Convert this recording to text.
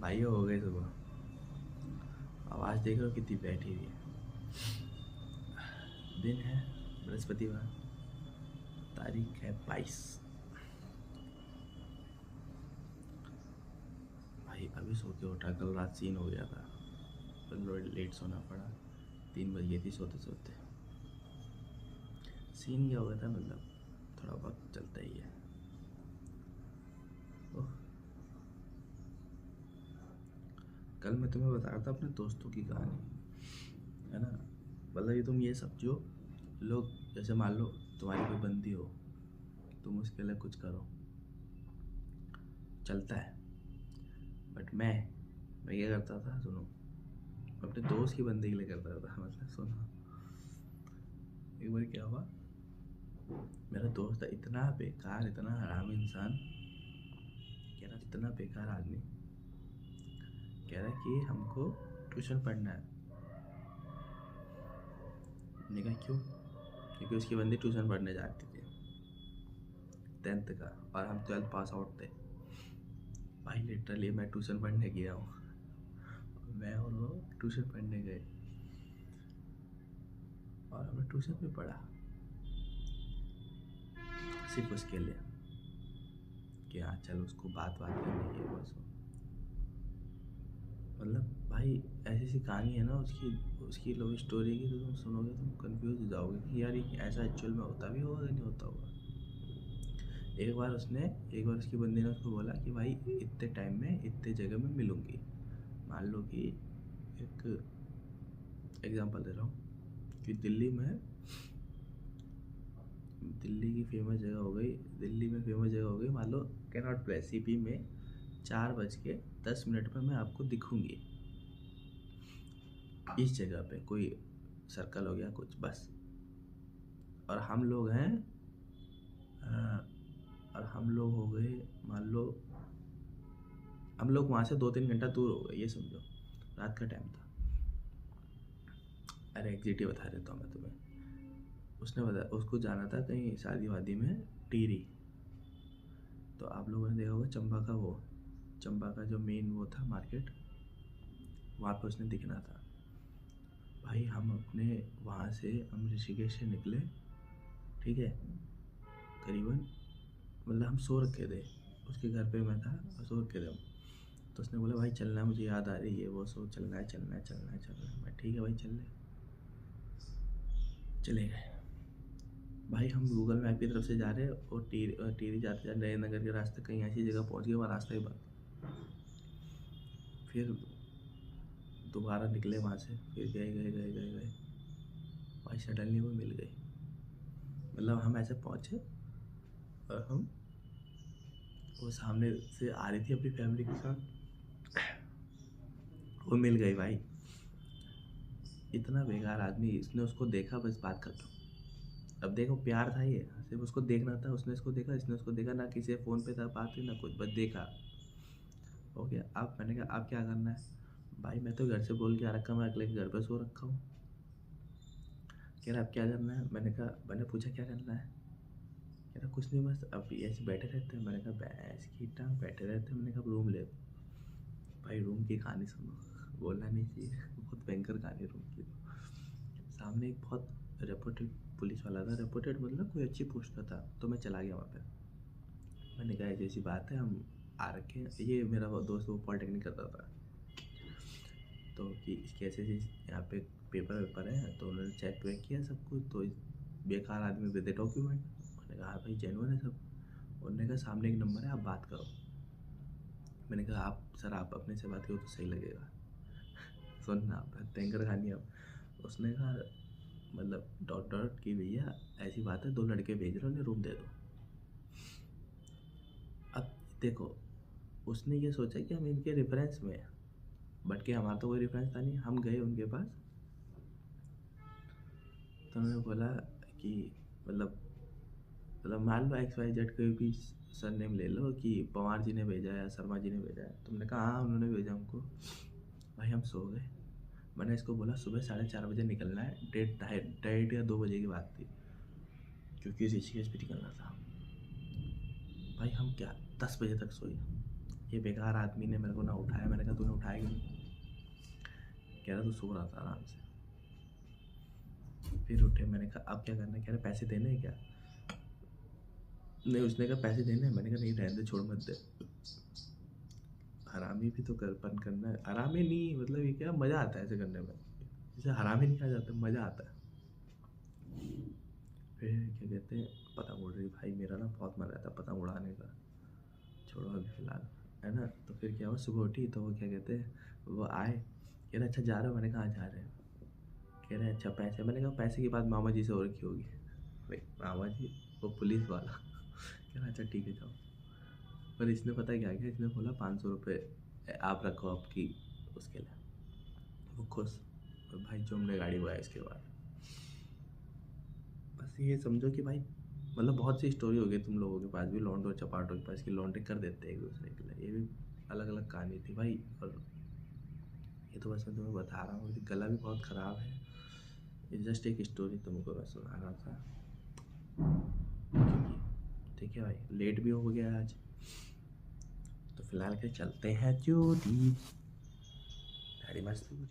भाई हो गए सुबह। आवाज़ देख रहे हो कितनी बैठी हुई है। दिन है बृहस्पतिवार, तारीख है 22। भाई अभी सो के उठा, कल रात सीन हो गया था, लेट सोना पड़ा, 3 बज गई थी सोते सोते। सीन क्या हो गया था, मतलब थोड़ा बहुत चलता ही है। ओह, कल मैं तुम्हें बता रहा था अपने दोस्तों की कहानी, है ना। मतलब ये तुम ये समझो, लोग जैसे मान लो तुम्हारी कोई बंदी हो, तुम उसके लिए कुछ करो, चलता है। बट मैं क्या करता था, सुनो, मैं अपने दोस्त की बंदी के लिए करता था। मतलब सुनो, एक बार क्या हुआ, मेरा दोस्त था इतना बेकार, इतना हराम इंसान, कह रहा इतना बेकार आदमी, कह रहा कि हमको ट्यूशन पढ़ना है। मैंने कहा क्यों? क्योंकि उसकी बंदी ट्यूशन पढ़ने जाती थी 10th का, और हम 12th पास आउट थे। भाई लिटरली मैं ट्यूशन पढ़ने गया हूँ, मैं और वो ट्यूशन पढ़ने गए, और हमने ट्यूशन पे पढ़ा सिर्फ उसके लिए कि हाँ चल उसको बात करनी है बस। मतलब भाई ऐसी सी कहानी है ना उसकी उसकी लव स्टोरी की, तो तुम सुनोगे तुम कंफ्यूज हो जाओगे कि यार ये ऐसा एक्चुअल में होता भी होगा कि नहीं होता होगा। एक बार उसकी बंदी ने उसको बोला कि भाई इतने टाइम में इतने जगह में मिलूंगी। मान लो कि एक एग्जांपल दे रहा हूँ कि दिल्ली की फेमस जगह हो गई, दिल्ली में फेमस जगह हो गई, मान लो कैनॉट प्लेस सीपी में 4:10 में मैं आपको दिखूंगी इस जगह पे, कोई सर्कल हो गया कुछ बस। और हम लोग हैं और हम लोग हो गए, मान लो हम लोग वहाँ से 2-3 घंटा दूर हो गए, ये समझो रात का टाइम था। अरे एग्जिट ही बता देता हूँ मैं तुम्हें। उसने बताया उसको जाना था कहीं शादी वादी में, टीरी। तो आप लोगों ने देखा होगा चंबा का जो मेन वो था मार्केट, वहाँ पे उसने दिखना था। भाई हम अपने वहाँ से हम ऋषिकेश से निकले, ठीक है, करीबन, मतलब हम सो रखे थे, उसके घर पे मैं था और सो रखे थे हम। तो उसने बोला भाई चलना है, मुझे याद आ रही है वो, सो चलना है चलना है चलना है चलना है। मैं ठीक है भाई चले गए। भाई हम गूगल मैप की तरफ से जा रहे हैं और टीरी जाते जाते नगर के रास्ते कहीं ऐसी जगह पहुंच गए वहाँ रास्ता ही बंद। फिर दोबारा निकले वहाँ से, फिर गए गए गए गए गए, भाई सडनली वो मिल गई। मतलब हम ऐसे पहुँचे और हम वो सामने से आ रही थी अपनी फैमिली के साथ, वो मिल गई भाई। इतना बेकार आदमी, इसने उसको देखा बस बात खत्म। अब देखो प्यार था ये, सिर्फ उसको देखना था, उसने इसको देखा, इसने उसको देखा, ना किसी से फ़ोन पे था बात हुई ना कुछ, बस देखा, हो गया। अब मैंने कहा अब क्या करना है? भाई मैं तो घर से बोल के आ रखा, मैं अगले के घर पे सो रखा हूँ। कह रहा अब क्या करना है? मैंने पूछा क्या करना है? कह रहा कुछ नहीं, बस अब ऐसे बैठे रहते हैं। मैंने कहा भैंस की टांग बैठे रहते हैं। मैंने कहा रूम ले। भाई रूम की कहानी सुनो, बोलना नहीं चाहिए, बहुत भयंकर कहानी रूम की। सामने एक बहुत रेपुटेड पुलिस वाला था, रेपुटेड मतलब कोई अच्छी पोस्ट का था। तो मैं चला गया वहाँ पे, मैंने कहा ऐसी ऐसी बात है, हम आ रखे हैं। ये मेरा वो दोस्त वो पॉलिटेक्निक करता था, तो कि इसकी ऐसे ऐसी यहाँ पे पेपर वेपर है, तो उन्होंने चेक वेक किया सब कुछ, तो इस बेकार आदमी विद डॉक्यूमेंट। मैंने कहा हाँ भाई जेनुअन है सब। उन्होंने कहा सामने एक नंबर है, आप बात करो। मैंने कहा आप सर आप अपने से बात करो तो सही लगेगा। सुनना आप टैंकर खानी आप। उसने कहा मतलब डॉट डॉट की भैया ऐसी बात है, 2 लड़के भेज रहे, उन्हें रूम दे दो। अब देखो, उसने ये सोचा कि हम इनके रेफरेंस में हैं, बट कि हमारा तो कोई रेफरेंस था नहीं। हम गए उनके पास, तो उन्होंने बोला कि मतलब मान लो XYZ कोई भी सरनेम ले लो, कि पवार जी ने भेजा है या शर्मा जी ने भेजा है। तुमने कहा हाँ उन्होंने भेजा हमको। भाई हम सो गए। मैंने इसको बोला सुबह 4:30 बजे निकलना है, डेट 2:30 या 2 बजे की बात थी, क्योंकि ऋषिकेश भी निकलना था। भाई हम क्या 10 बजे तक सोए, ये बेकार आदमी ने मेरे को ना उठाया। मैंने कहा तूने उठाया क्यों? कह रहा तू सो रहा था आराम से। फिर उठे, मैंने कहा अब क्या करना है? कह रहा पैसे देने हैं क्या? नहीं, उसने कहा पैसे देने हैं। मैंने कहा नहीं रहने दे, छोड़ मत दे। हरामी भी तो करपन करना है। हरामी नहीं, मतलब ये क्या मज़ा आता है ऐसे करने में। इसे हरामी नहीं कहा जाता, मज़ा आता है। फिर क्या कहते हैं, पतंग उड़ रही। भाई मेरा ना बहुत मन रहता है पतंग उड़ाने का, छोड़ो अभी फ़िलहाल, है ना। तो फिर क्या हुआ, सुबह उठी तो वो क्या कहते हैं, वो आए, कह रहे अच्छा जा रहे हो? मैंने कहा जा रहे हैं। कह रहे अच्छा पैसे? मैंने कहा पैसे की बात मामा जी से हो रखी होगी। भाई मामा जी, वो पुलिस वाला। कह रहा अच्छा ठीक है जाओ। पर इसने पता है क्या किया, इसने बोला 500 रुपये आप रखो आपकी उसके लिए। वो खुश। और भाई जो हमने गाड़ी बुआई इसके बाद, बस ये समझो कि भाई मतलब बहुत सी स्टोरी हो गई तुम लोगों के पास भी, लॉन्डो चपाटों के पास की लॉन्ड्री कर देते हैं एक दूसरे के लिए। ये भी अलग अलग कहानी थी भाई। और ये तो बस मैं तुम्हें बता रहा हूँ, गला भी बहुत ख़राब है। ये जस्ट एक स्टोरी तुमको मैं सुना रहा था, क्योंकि ठीक है भाई लेट भी हो गया आज। तो फिलहाल के चलते हैं चोटी, गाड़ी मस्त पूरी।